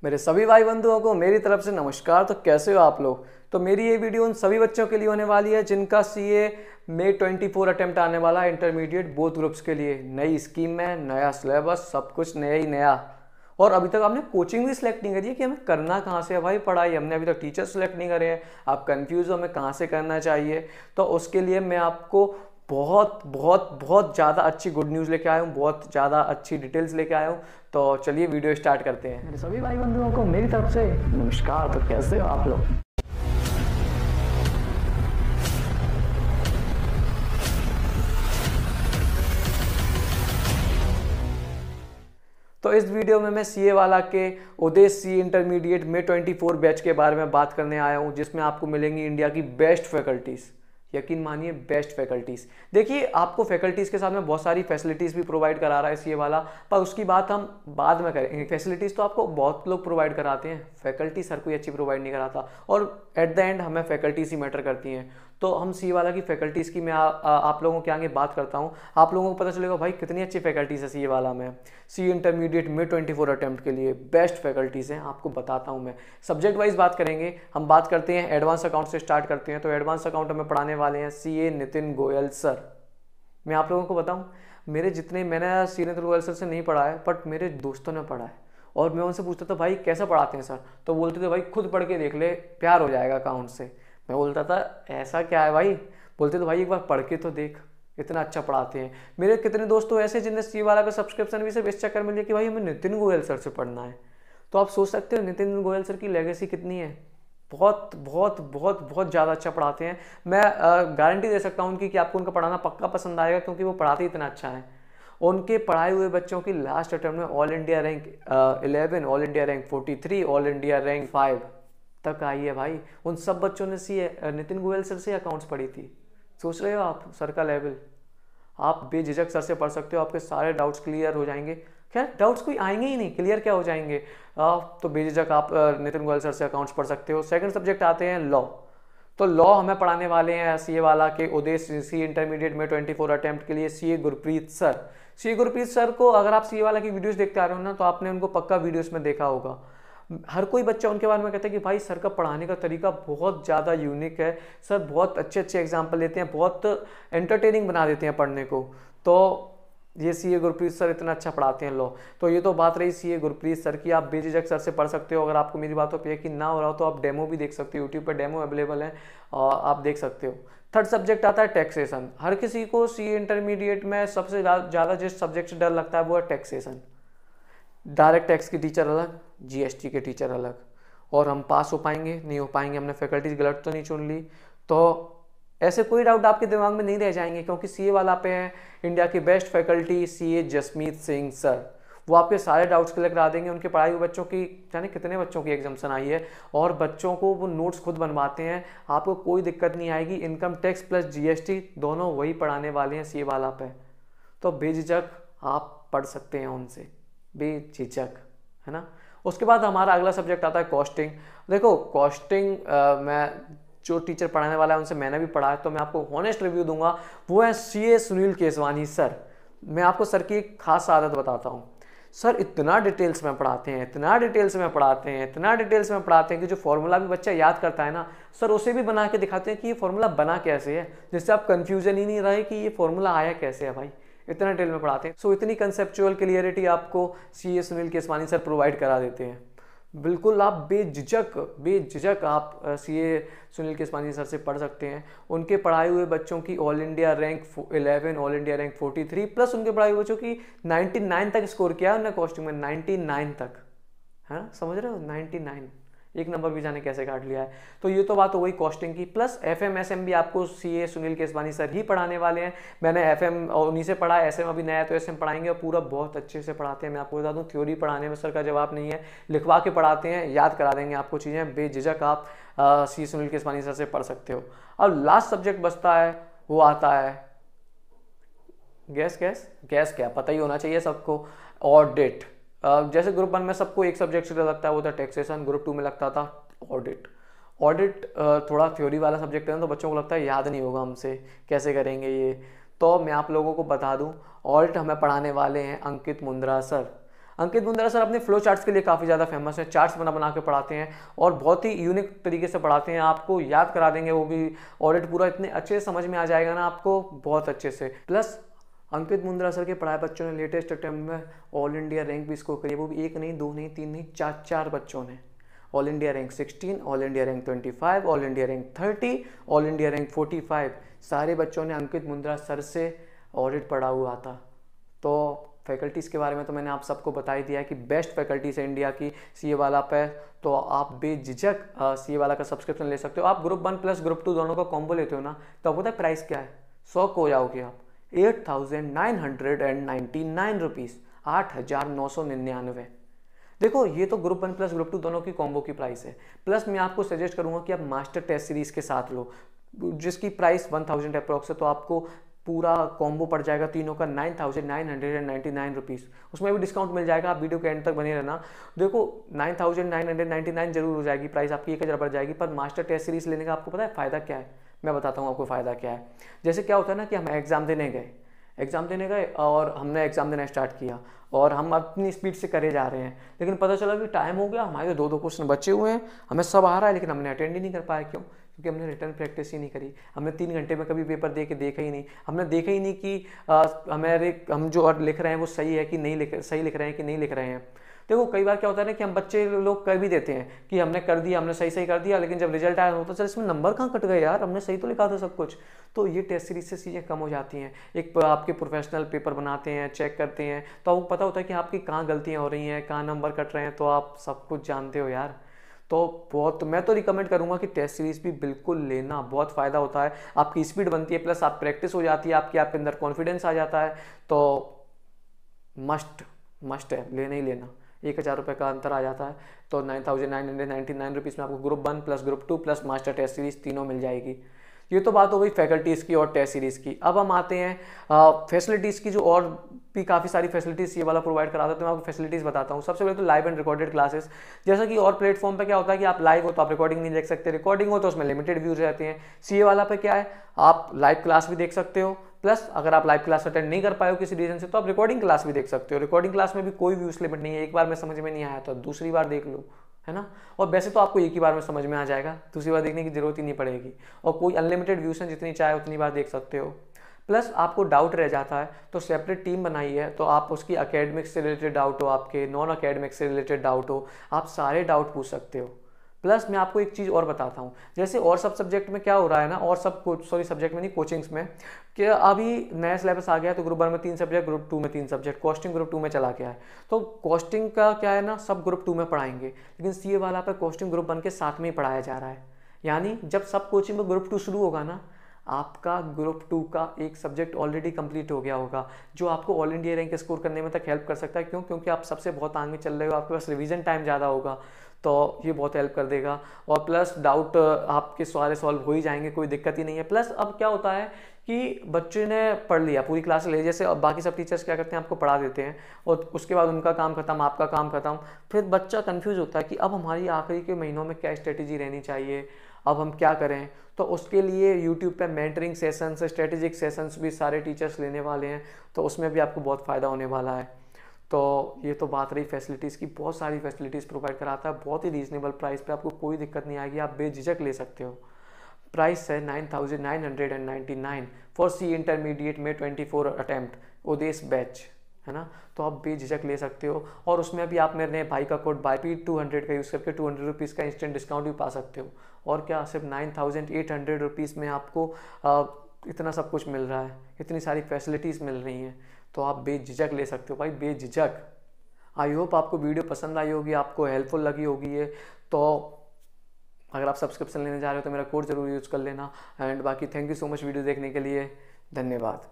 मेरे सभी भाई बंधुओं को मेरी तरफ से नमस्कार। तो कैसे हो आप लोग। तो मेरी ये वीडियो उन सभी बच्चों के लिए होने वाली है जिनका सीए में 24 अटेम्प्ट आने वाला है, इंटरमीडिएट बोथ ग्रुप्स के लिए। नई स्कीम है, नया सिलेबस, सब कुछ नया ही नया। और अभी तक आपने कोचिंग भी सिलेक्ट नहीं करी है कि हमें करना कहाँ से है भाई पढ़ाई। हमने अभी तक टीचर सिलेक्ट नहीं करे हैं। आप कंफ्यूज हो हमें कहाँ से करना चाहिए। तो उसके लिए मैं आपको बहुत बहुत बहुत ज़्यादा अच्छी गुड न्यूज़ लेके आया हूँ, बहुत ज़्यादा अच्छी डिटेल्स लेके आया हूँ। तो चलिए वीडियो स्टार्ट करते हैं। मेरे सभी भाई बंधुओं को मेरी तरफ से नमस्कार। तो कैसे हो आप लोग। तो इस वीडियो में मैं सीए वाला के उदेश सी इंटरमीडिएट में 24 बैच के बारे में बात करने आया हूँ, जिसमें आपको मिलेंगी इंडिया की बेस्ट फैकल्टीज़। यकीन मानिए बेस्ट फैकल्टीज़। देखिए आपको फैकल्टीज़ के साथ में बहुत सारी फैसिलिटीज़ भी प्रोवाइड करा रहा है सीए वाला, पर उसकी बात हम बाद में करेंगे। फैसिलिटीज़ तो आपको बहुत लोग प्रोवाइड कराते हैं, फैकल्टीज हर कोई अच्छी प्रोवाइड नहीं कराता, और एट द एंड हमें फैकल्टीज ही मैटर करती हैं। तो हम सीए वाला की फैकल्टीज़ की मैं आप लोगों के आगे बात करता हूँ। आप लोगों को पता चलेगा भाई कितनी अच्छी फैकल्टीज़ है सीए वाला में। सी इंटरमीडिएट में 24 अटेम्प्ट के लिए बेस्ट फैकल्टीज़ हैं, आपको बताता हूँ मैं। सब्जेक्ट वाइज बात करेंगे। हम बात करते हैं एडवांस अकाउंट से स्टार्ट करते हैं। तो एडवांस अकाउंट हमें पढ़ाने वाले हैं सीए नितिन गोयल सर। मैं आप लोगों को बताऊँ, मैंने सी नितिन गोयल सर से नहीं पढ़ा है, बट मेरे दोस्तों ने पढ़ा है। और मैं उनसे पूछता था भाई कैसा पढ़ाते हैं सर, तो बोलते थे भाई खुद पढ़ के देख ले, प्यार हो जाएगा अकाउंट से। मैं बोलता था ऐसा क्या है भाई। बोलते थे भाई एक बार पढ़ के तो देख, इतना अच्छा पढ़ाते हैं। मेरे कितने दोस्त तो ऐसे जिनने सी वाला का सब्सक्रिप्शन भी सिर्फ इस चक्कर में लिया कि भाई हमें नितिन गोयल सर से पढ़ना है। तो आप सोच सकते हो नितिन गोयल सर की लेगेसी कितनी है। बहुत बहुत बहुत बहुत ज़्यादा अच्छा पढ़ाते हैं। मैं गारंटी दे सकता हूँ उनकी कि आपको उनका पढ़ाना पक्का पसंद आएगा, क्योंकि वो पढ़ाते इतना अच्छा है। उनके पढ़ाए हुए बच्चों की लास्ट अटेम्प्ट में all India rank 11, all India rank 43, all India rank 5 तक आई है भाई। उन सब बच्चों ने सी नितिन गोयल सर से अकाउंट्स पढ़ी थी। सोच रहे हो आप सर का लेवल। आप बेझिझक सर से पढ़ सकते हो, आपके सारे डाउट्स क्लियर हो जाएंगे। खैर डाउट्स कोई आएंगे ही नहीं, क्लियर क्या हो जाएंगे। तो बेझिझक आप नितिन गोयल सर से अकाउंट्स पढ़ सकते हो। सेकंड सब्जेक्ट आते हैं लॉ। तो लॉ हमें पढ़ाने वाले हैं सीए वाला के उदेश सी इंटरमीडिएट में 24 अटेम्प्ट के लिए CA Gurpreet sir. CA Gurpreet sir को अगर आप सीए वाला की वीडियोस देखते आ रहे हो ना, तो आपने उनको पक्का वीडियोस में देखा होगा। हर कोई बच्चा उनके बारे में कहता है कि भाई सर का पढ़ाने का तरीका बहुत ज़्यादा यूनिक है। सर बहुत अच्छे अच्छे एग्जाम्पल लेते हैं, बहुत एंटरटेनिंग बना देते हैं पढ़ने को। तो ये सीए गुरप्रीत सर इतना अच्छा पढ़ाते हैं लॉ। तो ये तो बात रही सीए गुरप्रीत सर की। आप बेझिझक सर से पढ़ सकते हो। अगर आपको मेरी बातों पर यकीन ना हो रहा हो तो आप डेमो भी देख सकते हो, यूट्यूब पर डेमो अवेलेबल है, आप देख सकते हो। थर्ड सब्जेक्ट आता है टैक्सेशन। हर किसी को सीए इंटरमीडिएट में सबसे ज़्यादा जिस सब्जेक्ट से डर लगता है वो है टैक्सेशन। डायरेक्ट टैक्स के टीचर अलग, जीएसटी के टीचर अलग। और हम पास हो पाएंगे नहीं हो पाएंगे, हमने फैकल्टीज गलत तो नहीं चुन ली। तो ऐसे कोई डाउट आपके दिमाग में नहीं रह जाएंगे, क्योंकि सीए वाला पे है इंडिया की best faculty CA Jasmeet Singh sir. वो आपके सारे डाउट्स क्लियर करा देंगे। उनके पढ़ाई हुए बच्चों की जाने कितने बच्चों की एग्जाम्सन आई है, और बच्चों को वो नोट्स खुद बनवाते हैं। आपको कोई दिक्कत नहीं आएगी। इनकम टैक्स प्लस जीएसटी दोनों वही पढ़ाने वाले हैं सीए वाला पे। तो बेझिझक आप पढ़ सकते हैं उनसे, बेझिझक, है ना। उसके बाद हमारा अगला सब्जेक्ट आता है कॉस्टिंग। देखो कॉस्टिंग मैं जो टीचर पढ़ाने वाला है उनसे मैंने भी पढ़ा है, तो मैं आपको ऑनेस्ट रिव्यू दूंगा। वो है सीए सुनील केसवानी सर। मैं आपको सर की एक खास आदत बताता हूँ। सर इतना डिटेल्स में पढ़ाते हैं, इतना डिटेल्स में पढ़ाते हैं, इतना डिटेल्स में पढ़ाते हैं कि जो फॉर्मूला भी बच्चा याद करता है ना, सर उसे भी बना के दिखाते हैं कि ये फॉर्मूला बना कैसे है, जिससे आप कंफ्यूजन ही नहीं रहे कि ये फॉर्मूला आया कैसे है भाई। इतना डिटेल में पढ़ाते हैं। सो इतनी कंसेप्चुअल क्लियरिटी आपको CA Sunil Keswani sir provide करा देते हैं। बिल्कुल आप बेझिझक आप सीए सुनील केसवानी सर से पढ़ सकते हैं। उनके पढ़ाए हुए बच्चों की all India rank 11, all India rank 43, plus उनके पढ़ाए हुए बच्चों की 99 तक स्कोर किया है उन्होंने कॉस्टिंग में, 99 तक, है समझ रहे हो, 99, एक नंबर भी जाने कैसे काट लिया है। तो ये तो बात हो गई कॉस्टिंग की। प्लस एफएम एसएम भी आपको सीए सुनील केसवानी सर ही पढ़ाने वाले हैं। मैंने एफएम उन्हीं से पढ़ा है, एसएम अभी नया है तो एसएम पढ़ाएंगे, और पूरा बहुत अच्छे से पढ़ाते हैं। मैं आपको बता दूं थ्योरी पढ़ाने में सर का जवाब नहीं है, लिखवा के पढ़ाते हैं, याद करा देंगे आपको चीज़ें। बेझिझक आप सीए सुनील केसवानी सर से पढ़ सकते हो। अब लास्ट सब्जेक्ट बचता है, वो आता है गैस क्या पता ही होना चाहिए सबको, ऑडिट। जैसे ग्रुप 1 में सबको एक सब्जेक्ट से लगता है वो था टैक्सेशन, ग्रुप 2 में लगता था ऑडिट। ऑडिट थोड़ा थ्योरी वाला सब्जेक्ट है ना, तो बच्चों को लगता है याद नहीं होगा हमसे, कैसे करेंगे ये। तो मैं आप लोगों को बता दूं, ऑडिट हमें पढ़ाने वाले हैं अंकित मुंद्रा सर। अंकित मुंद्रा सर अपने फ्लो चार्ट्स के लिए काफ़ी ज़्यादा फेमस है, चार्ट्स बना बना के पढ़ाते हैं और बहुत ही यूनिक तरीके से पढ़ाते हैं, आपको याद करा देंगे वो भी ऑडिट पूरा इतने अच्छे से समझ में आ जाएगा ना आपको, बहुत अच्छे से। प्लस अंकित मुंद्रा सर के पढ़ाए बच्चों ने लेटेस्ट अटेम्प्ट में ऑल इंडिया रैंक भी स्कोर करी है, वो भी 1 नहीं 2 नहीं 3 नहीं 4 बच्चों ने। All India rank 16, all India rank 25, all India rank 30, all India rank 45, सारे बच्चों ने अंकित मुंद्रा सर से ऑडिट पढ़ा हुआ था। तो फैकल्टीज़ के बारे में तो मैंने आप सबको बता ही दिया है कि बेस्ट फैकल्टीज़ है इंडिया की सीए वाला पे, तो आप बेझिझक सीए वाला का सब्सक्रिप्शन ले सकते हो। आप ग्रुप 1 प्लस ग्रुप 2 दोनों का कॉम्बो लेते हो ना, तो आपको पता है प्राइस क्या है, शॉक हो जाओगे आप, 8,999 रुपीज़, 8,999। देखो ये तो ग्रुप 1 प्लस ग्रुप 2 दोनों की कॉम्बो की प्राइस है। प्लस मैं आपको सजेस्ट करूंगा कि आप मास्टर टेस्ट सीरीज़ के साथ लो, जिसकी प्राइस 1000 अप्रॉक्स है, तो आपको पूरा कॉम्बो पड़ जाएगा तीनों का 9,999 रुपीज़। उसमें भी डिस्काउंट मिल जाएगा, आप वीडियो के एंड तक बने रहना। देखो 9,999 जरूर हो जाएगी, प्राइस आपकी 1,000 बढ़ जाएगी, पर मास्टर टेस्ट सीरीज़ लेने का आपको पता है फ़ायदा क्या है, मैं बताता हूँ आपको फ़ायदा क्या है। जैसे क्या होता है ना कि हम एग्ज़ाम देने गए और हमने एग्ज़ाम देना स्टार्ट किया और हम अपनी स्पीड से करे जा रहे हैं, लेकिन पता चला कि टाइम हो गया, हमारे तो 2 क्वेश्चन बचे हुए हैं, हमें सब आ रहा है लेकिन हमने अटेंड ही नहीं कर पाया। क्यों? क्योंकि हमने रिटर्न प्रैक्टिस ही नहीं करी। हमने 3 घंटे में कभी पेपर दे के देखा ही नहीं, हमने देखा ही नहीं कि हम जो लिख रहे हैं वो सही है कि नहीं सही लिख रहे हैं कि नहीं लिख रहे हैं। देखो कई बार क्या होता है ना कि हम बच्चे लोग कर भी देते हैं कि हमने कर दिया, हमने सही कर दिया, लेकिन जब रिजल्ट आया होता चल इसमें नंबर कहाँ कट गए यार, हमने सही तो लिखा था सब कुछ। तो ये टेस्ट सीरीज से चीज़ें कम हो जाती हैं। एक आपके प्रोफेशनल पेपर बनाते हैं, चेक करते हैं, तो आपको पता होता है कि आपकी कहाँ गलतियाँ हो रही हैं, कहाँ नंबर कट रहे हैं, तो आप सब कुछ जानते हो यार। तो मैं तो रिकमेंड करूंगा कि टेस्ट सीरीज भी बिल्कुल लेना, बहुत फ़ायदा होता है, आपकी स्पीड बनती है, प्लस आप प्रैक्टिस हो जाती है, आपके अंदर कॉन्फिडेंस आ जाता है। तो मस्ट है, लेना ही लेना। 1,000 रुपये का अंतर आ जाता है, तो 9,999 रुपीज़ में आपको group 1 plus group 2 plus master test series तीनों मिल जाएगी। ये तो बात हो गई फैकल्टीज़ की और टेस्ट सीरीज़ की। अब हम आते हैं फैसिलिटीज़ की, जो और भी काफ़ी सारी फैसिलिटीज़ ये वाला प्रोवाइड कराता है, तो मैं आपको फैसिलिटीज़ बताता हूँ। सबसे पहले तो लाइव एंड रिकॉर्डेड क्लासेस, जैसा कि और प्लेटफॉर्म पे क्या होता है कि आप लाइव हो तो आप रिकॉर्डिंग नहीं देख सकते, रिकॉर्डिंग हो तो उसमें लिमिटेड व्यूज रहते हैं। सीए वाला पे क्या है, आप लाइव क्लास भी देख सकते हो, प्लस अगर आप लाइव क्लास अटेंड नहीं कर पाए हो किसी रीजन से, तो आप रिकॉर्डिंग क्लास भी देख सकते हो। रिकॉर्डिंग क्लास में भी कोई व्यूज लिमिट नहीं है, एक बार में समझ में नहीं आया तो दूसरी बार देख लो, है ना। और वैसे तो आपको एक ही बार में समझ में आ जाएगा, दूसरी बार देखने की जरूरत ही नहीं पड़ेगी, और कोई अनलिमिटेड व्यूज हैं, जितनी चाहे उतनी बार देख सकते हो। प्लस आपको डाउट रह जाता है तो सेपरेट टीम बनाई है, तो आप उसकी एकेडमिक से रिलेटेड डाउट हो, आपके नॉन एकेडमिक से रिलेटेड डाउट हो, आप सारे डाउट पूछ सकते हो। प्लस मैं आपको एक चीज़ और बताता हूँ, जैसे और सब सब्जेक्ट में क्या हो रहा है ना, और सब सब्जेक्ट में नहीं, कोचिंग्स में, कि अभी नया सिलेबस आ गया है, तो ग्रुप 1 में 3 सब्जेक्ट, ग्रुप 2 में 3 सब्जेक्ट, कॉस्टिंग ग्रुप 2 में चला गया है। तो कॉस्टिंग का क्या है ना, सब ग्रुप 2 में पढ़ाएंगे, लेकिन सीए वाला पे कॉस्टिंग ग्रुप 1 के साथ में ही पढ़ाया जा रहा है। यानी जब सब कोचिंग में ग्रुप 2 शुरू होगा ना, आपका ग्रुप 2 का एक सब्जेक्ट ऑलरेडी कंप्लीट हो गया होगा, जो आपको ऑल इंडिया रैंक स्कोर करने में तक हेल्प कर सकता है। क्यों? क्योंकि आप सबसे बहुत आगे चल रहे हो, आपके पास रिवीजन टाइम ज़्यादा होगा, तो ये बहुत हेल्प कर देगा। और प्लस डाउट आपके सारे सॉल्व हो ही जाएंगे, कोई दिक्कत ही नहीं है। प्लस अब क्या होता है कि बच्चे ने पढ़ लिया, पूरी क्लास ले, जैसे अब बाकी सब टीचर्स क्या करते हैं, आपको पढ़ा देते हैं और उसके बाद उनका काम खत्म, आपका काम खत्म, फिर बच्चा कंफ्यूज होता है कि अब हमारी आखिरी के महीनों में क्या स्ट्रेटेजी रहनी चाहिए, अब हम क्या करें। तो उसके लिए यूट्यूब पे मेंटरिंग सेशंस, स्ट्रेटेजिक सेशंस भी सारे टीचर्स लेने वाले हैं, तो उसमें भी आपको बहुत फ़ायदा होने वाला है। तो ये तो बात रही फैसिलिटीज़ की, बहुत सारी फैसिलिटीज़ प्रोवाइड कराता है, बहुत ही रीजनेबल प्राइस पे, आपको कोई दिक्कत नहीं आएगी, आप बेझिझक ले सकते हो। प्राइस है 9,999 फॉर सी इंटरमीडिएट में 24 अटैम्प्ट उदेश बैच, है ना। तो आप बेझिझक ले सकते हो, और उसमें भी आप मेरे भाई का कोड बाईपी 200 का यूज़ करके 200 रुपीज़ का इंस्टेंट डिस्काउंट भी पा सकते हो। और क्या, सिर्फ 9,800 रुपीज़ में आपको इतना सब कुछ मिल रहा है, इतनी सारी फैसिलिटीज़ मिल रही हैं, तो आप बेझिझक ले सकते हो भाई, बेझिझक। आई होप आपको वीडियो पसंद आई होगी, आपको हेल्पफुल लगी होगी ये। तो अगर आप सब्सक्रिप्शन लेने जा रहे हो तो मेरा कोड जरूर यूज़ कर लेना। एंड बाकी thank you so much video देखने के लिए, धन्यवाद।